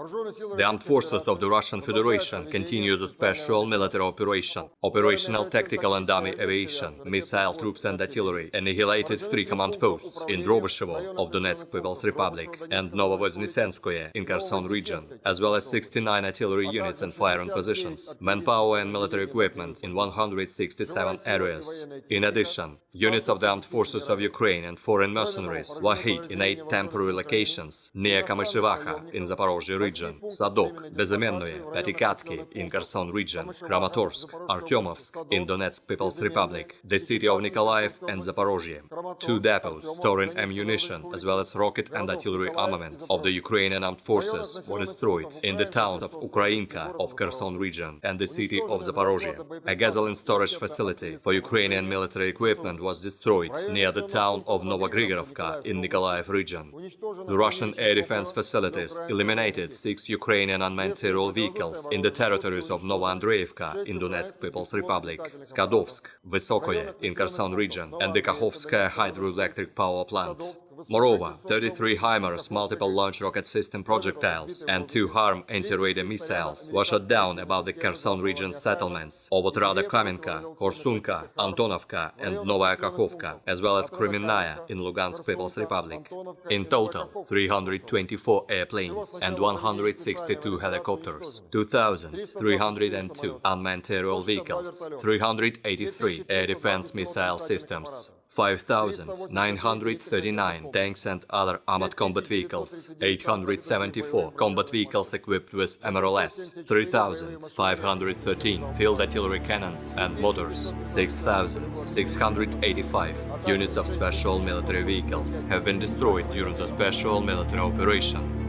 The armed forces of the Russian Federation continue the special military operation. Operational tactical and army aviation, missile troops and artillery annihilated 3 command posts in Drobyshevo of Donetsk People's Republic and Novovoznesenskoye in Kherson region, as well as 69 artillery units and firing positions, manpower and military equipment in 167 areas. In addition, units of the armed forces of Ukraine and foreign mercenaries were hit in 8 temporary locations near Kamyshevacha in Zaporozhye region, Sadok, Bezemennoye, Patikatki in Kherson region, Kramatorsk, Artyomovsk in Donetsk People's Republic, the city of Nikolaev and Zaporozhye. 2 depots storing ammunition as well as rocket and artillery armament of the Ukrainian armed forces were destroyed in the towns of Ukrainka of Kherson region and the city of Zaporozhye. A gasoline storage facility for Ukrainian military equipment was destroyed near the town of Novogrigorovka in Nikolaev region. The Russian air defense facilities eliminated 6 Ukrainian unmanned aerial vehicles in the territories of Novoandreevka in Donetsk People's Republic, Skadovsk, Vysokoye in Kherson region, and the Kakhovskaya hydroelectric power plant. Moreover, 33 HIMARS multiple launch rocket system projectiles and 2 HARM anti-radar missiles were shot down above the Kherson region settlements of Otrada Kamenka, Korsunka, Antonovka and Novaya Kakhovka, as well as Kremenная in Lugansk People's Republic. In total, 324 airplanes and 162 helicopters, 2,302 unmanned aerial vehicles, 383 air defense missile systems, 5,939 tanks and other armored combat vehicles, 874 combat vehicles equipped with MRLS, 3,513 field artillery cannons and mortars, 6,685 units of special military vehicles have been destroyed during the special military operation.